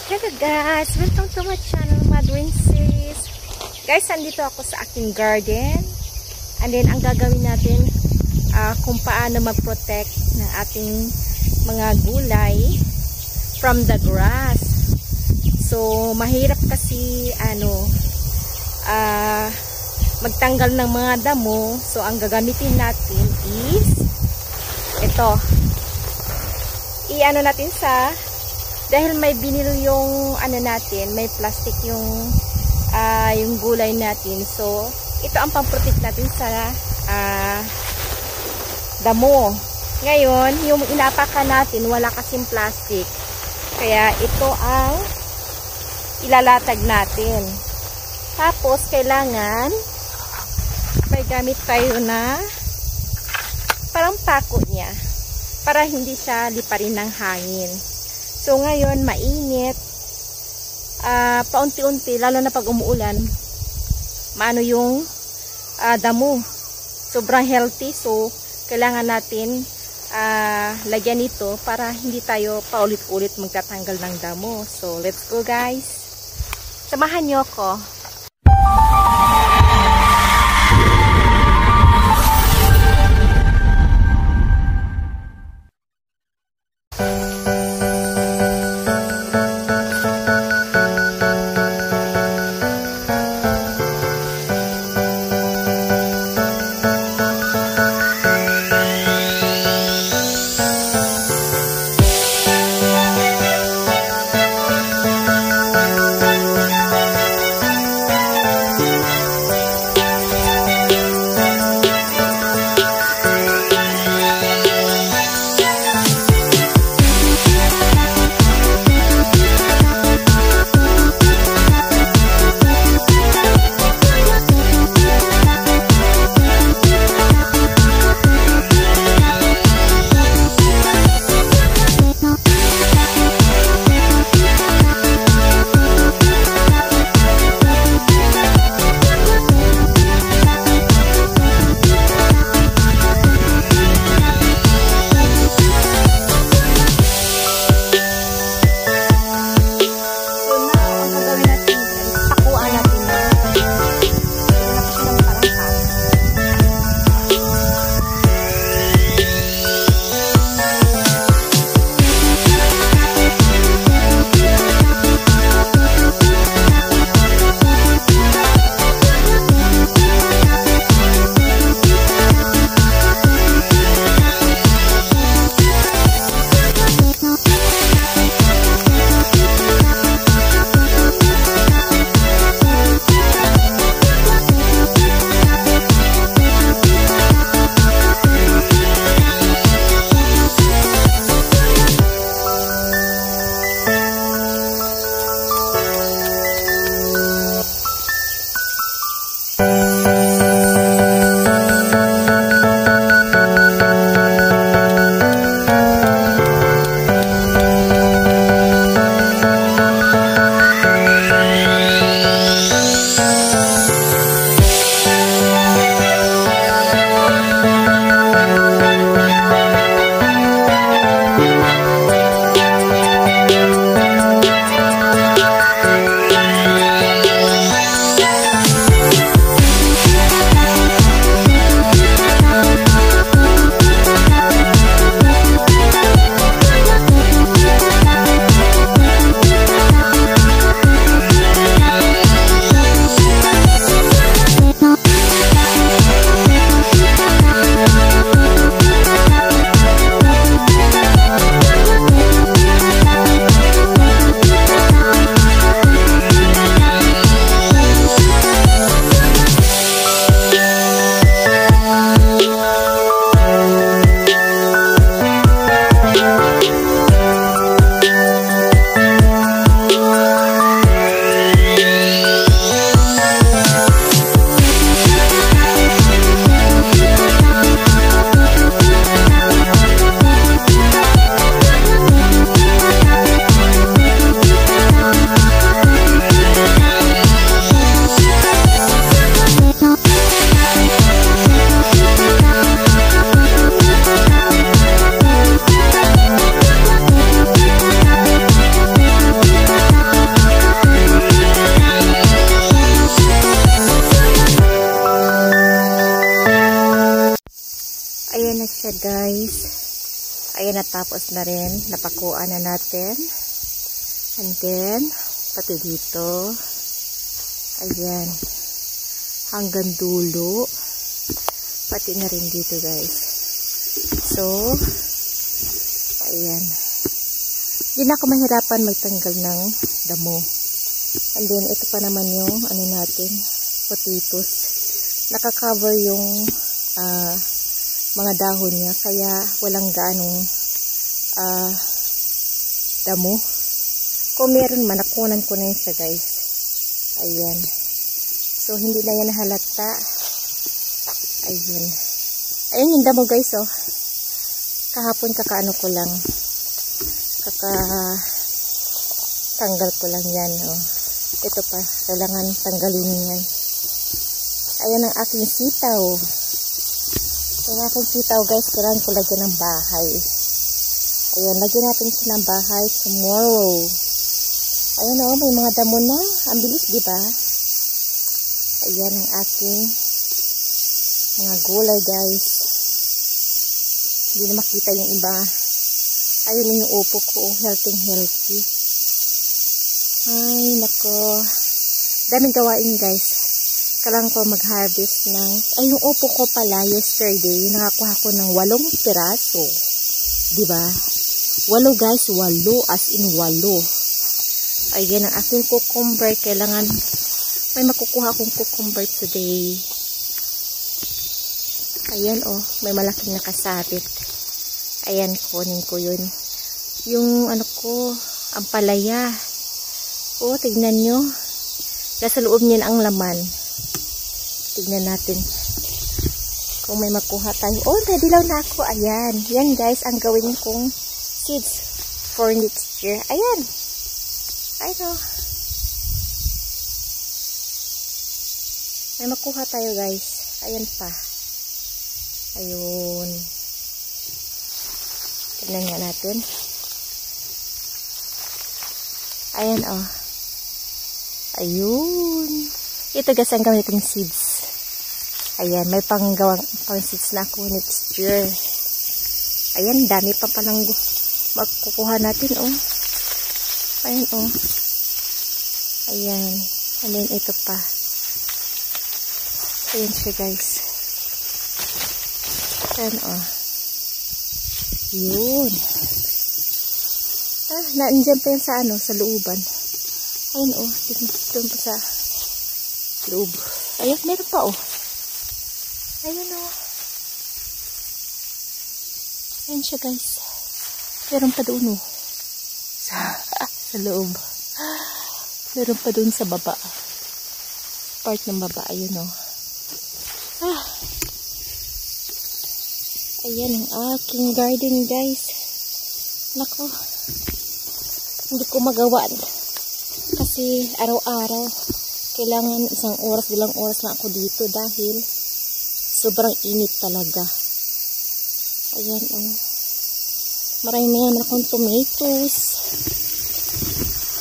Hello guys! Welcome to my channel, Madwin Sis. Guys, andito ako sa aking garden. And then, ang gagawin natin kung paano mag-protect ng ating mga gulay from the grass. So, mahirap kasi magtanggal ng mga damo. So, ang gagamitin natin is ito. I-ano natin dahil may binil yung natin, may plastic yung gulay natin. So, ito ang pang-protect natin sa damo. Ngayon, yung inapakan natin, wala kasing plastic. Kaya ito ang ilalatag natin. Tapos, kailangan may gamit tayo na parang pako niya para hindi siya liparin ng hangin. So, ngayon, mainit. Paunti-unti, lalo na pag umuulan, maano yung damo. Sobrang healthy. So, kailangan natin lagyan ito para hindi tayo paulit-ulit magtatanggal ng damo. So, let's go guys. Samahan nyo ako. Ayan, natapos na rin. Napakuan na natin. And then, pati dito. Ayan. Hanggang dulo. Pati na rin dito, guys. So, ayan. Hindi na ako mahirapan magtanggal ng damo. And then, ito pa naman yung, ano natin, potatoes. Nakakover yung, mga dahon niya. Kaya, walang gaanong, damo. Kung meron man, nakunan ko na yun siya, guys. Ayan. So, hindi na yan halata. Ayun. Ayun yung damo, guys, oh. Kahapon, kakaano ko lang. Tanggal ko lang yan, oh. Ito pa, kailangan tanggalin yan. Ayan ang aking sitaw. Ang aking sitaw, guys, kailangan ko lagyan ng bahay. Ayan, lagyan natin siya ng bahay tomorrow. Ayan, oh, may mga damo na. Ang bilis, di ba? Ayan ang aking mga gulay, guys. Hindi na makita yung iba. Ayun yung upo ko, healthy. Ay, nako. Daming gawain, guys. Kailangan ko mag-harvest ng... Ay, yung upo ko pala, yesterday, nakakuha ko ng 8 piraso. Diba? 8, guys. 8, as in 8. Ayan, ang aking cucumber. Kailangan may makukuha akong cucumber today. Ayan, oh. May malaking nakasabit. Ayan, kunin ko yun. Yung, ano ko, ang palaya. Oh, tignan nyo. Nasa loob niyan ang laman. Tignan natin. Kung may makuha tayo. Oh, nadilaw na ako. Ayan. Yan, guys, ang gawin kong seeds for next year. Ayan. Ayun. May makuha tayo, guys. Ayan pa. Ayun. Tignan nga natin. Ayan, oh. Ayun. Ito, guys, ang gamitin seeds. Ayan, may pang seeds na ako next year. Ayan, dami pa palang magkukuha natin, oh. Ayan, oh. Ayan. And then, ito pa. Ayan siya, guys. Ayan, oh. Yun. Naandyan pa yan sa, sa looban. Ayun, oh. Doon pa sa loob. Ayun, meron pa, oh. Ayun, oh. Ayun siya, guys. Meron pa doon, oh. Sa loob. Meron pa doon sa baba. Part ng baba. Ayun, oh. Ayan ang aking garden, guys. Nako. Hindi ko magawa. Kasi araw-araw kailangan 1 oras, 2 oras na ako dito dahil sobrang init talaga. Ayan, oh. Marami naman akong tomatoes.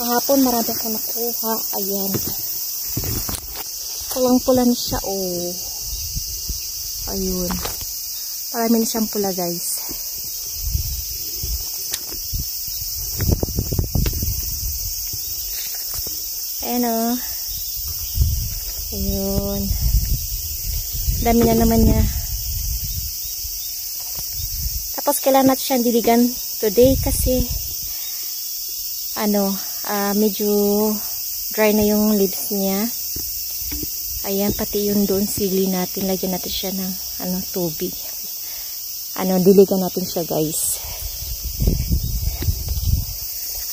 Kahapon marami akong nakuha. Ayan. Pulang-pula na siya, oh. Ayun. Marami na siyang pula, guys. Ayan, oh. Ayun. Dami na naman niya. Tapos kailangan natin siyang diligan today kasi medyo dry na yung leaves niya. Ayan, pati yung doon sili natin. Lagyan natin siya ng tubig. Diligan natin siya, guys.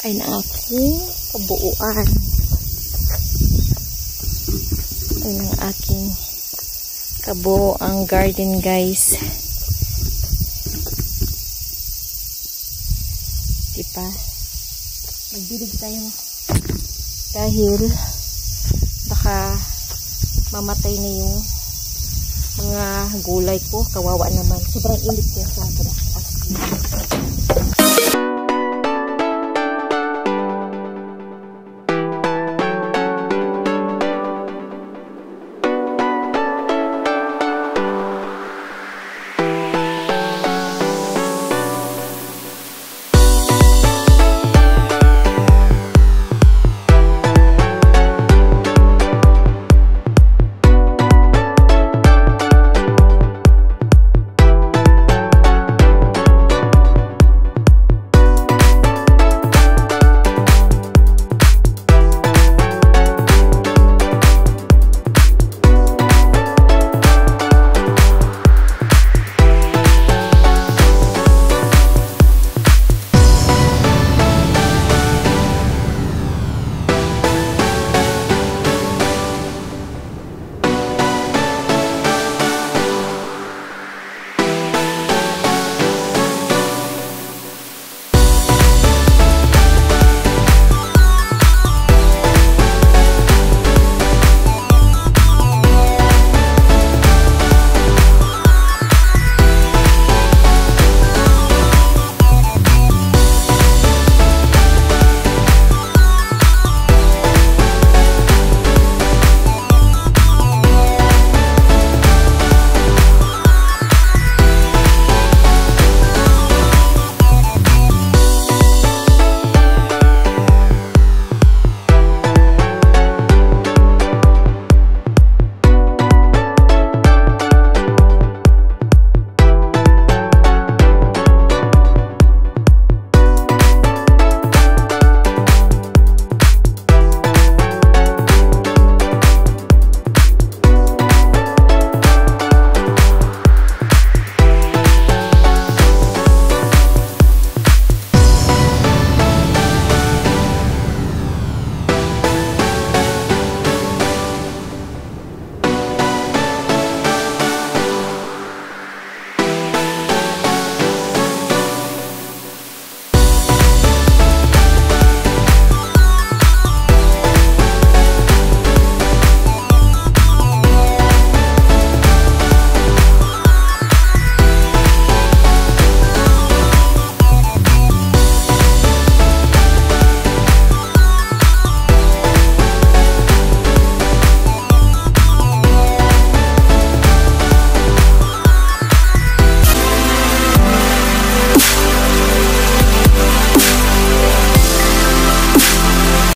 Ay, na aking kabuuan. Ay, ng aking kabuuang garden, guys. Diba? Magdilig tayo. Dahil baka mamatay na yung mga gulay ko. Kawawa naman. Sobrang init ko sa taas.